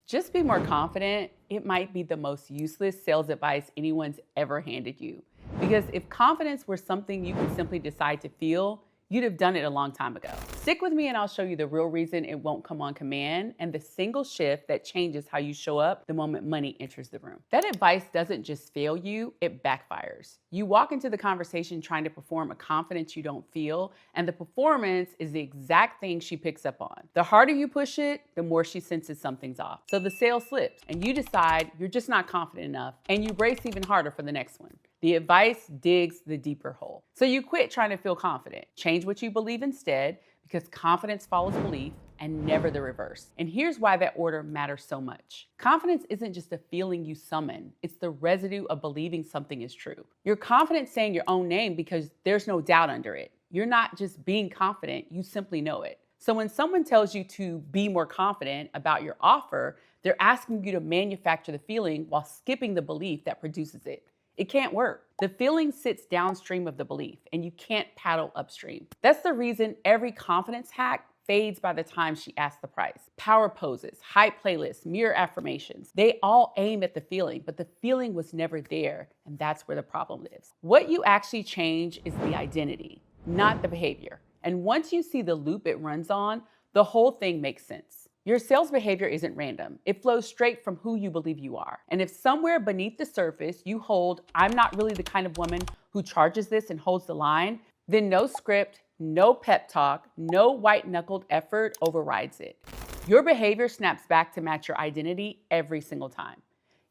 Just be more confident. It might be the most useless sales advice anyone's ever handed you. Because if confidence were something you could simply decide to feel, you'd have done it a long time ago. Stick with me and I'll show you the real reason it won't come on command and the single shift that changes how you show up the moment money enters the room. That advice doesn't just fail you, it backfires. You walk into the conversation trying to perform a confidence you don't feel, and the performance is the exact thing she picks up on. The harder you push it, the more she senses something's off. So the sale slips and you decide you're just not confident enough and you brace even harder for the next one. The advice digs the deeper hole. So you quit trying to feel confident. Change what you believe instead, because confidence follows belief and never the reverse. And here's why that order matters so much. Confidence isn't just a feeling you summon. It's the residue of believing something is true. You're confident saying your own name because there's no doubt under it. You're not just being confident, you simply know it. So when someone tells you to be more confident about your offer, they're asking you to manufacture the feeling while skipping the belief that produces it. It can't work. The feeling sits downstream of the belief and you can't paddle upstream. That's the reason every confidence hack fades by the time she asks the price. Power poses, hype playlists, mirror affirmations, they all aim at the feeling, but the feeling was never there, and that's where the problem lives. What you actually change is the identity, not the behavior. And once you see the loop it runs on, the whole thing makes sense. Your sales behavior isn't random. It flows straight from who you believe you are. And if somewhere beneath the surface you hold, "I'm not really the kind of woman who charges this and holds the line," then no script, no pep talk, no white-knuckled effort overrides it. Your behavior snaps back to match your identity every single time.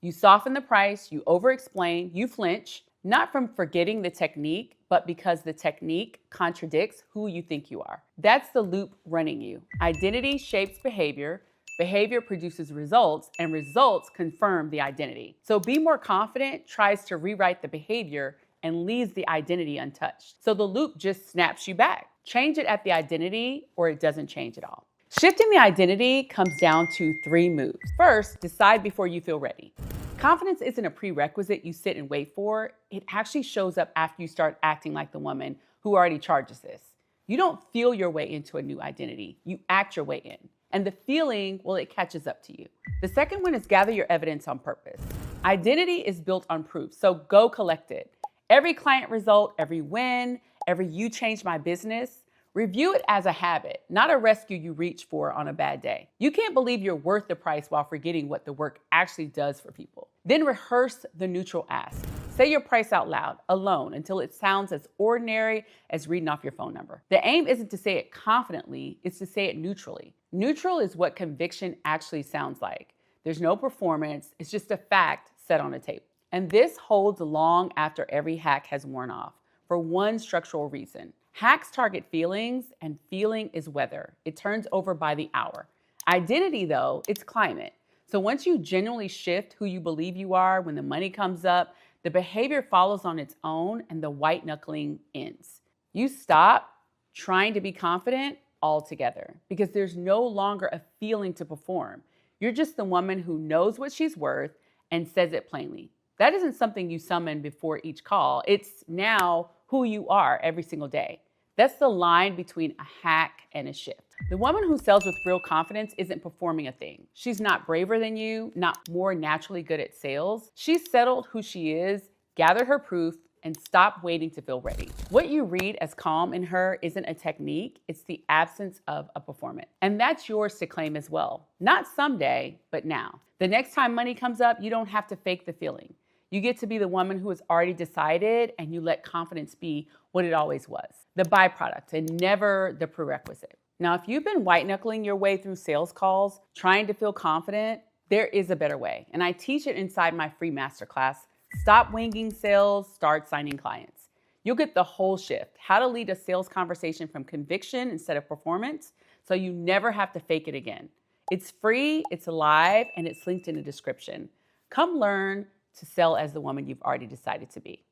You soften the price, you over-explain, you flinch, not from forgetting the technique, but because the technique contradicts who you think you are. That's the loop running you. Identity shapes behavior, behavior produces results, and results confirm the identity. So Be More Confident tries to rewrite the behavior and leaves the identity untouched. So the loop just snaps you back. Change it at the identity or it doesn't change at all. Shifting the identity comes down to 3 moves. First, decide before you feel ready. Confidence isn't a prerequisite you sit and wait for. It actually shows up after you start acting like the woman who already charges this. You don't feel your way into a new identity. You act your way in. And the feeling, well, it catches up to you. The second one is gather your evidence on purpose. Identity is built on proof, so go collect it. Every client result, every win, every "you changed my business," review it as a habit, not a rescue you reach for on a bad day. You can't believe you're worth the price while forgetting what the work actually does for people. Then rehearse the neutral ask. Say your price out loud, alone, until it sounds as ordinary as reading off your phone number. The aim isn't to say it confidently, it's to say it neutrally. Neutral is what conviction actually sounds like. There's no performance, it's just a fact set on a table. And this holds long after every hack has worn off, for one structural reason. Hacks target feelings, and feeling is weather. It turns over by the hour. Identity, though, it's climate. So once you genuinely shift who you believe you are, when the money comes up, the behavior follows on its own and the white knuckling ends. You stop trying to be confident altogether because there's no longer a feeling to perform. You're just the woman who knows what she's worth and says it plainly. That isn't something you summon before each call. It's now who you are every single day. That's the line between a hack and a shift. The woman who sells with real confidence isn't performing a thing. She's not braver than you, not more naturally good at sales. She's settled who she is, gathered her proof, and stopped waiting to feel ready. What you read as calm in her isn't a technique, it's the absence of a performance. And that's yours to claim as well. Not someday, but now. The next time money comes up, you don't have to fake the feeling. You get to be the woman who has already decided, and you let confidence be what it always was, the byproduct and never the prerequisite. Now, if you've been white knuckling your way through sales calls, trying to feel confident, there is a better way. And I teach it inside my free masterclass, Stop Winging Sales, Start Signing Clients. You'll get the whole shift, how to lead a sales conversation from conviction instead of performance, so you never have to fake it again. It's free, it's live, and it's linked in the description. Come learn to sell as the woman you've already decided to be.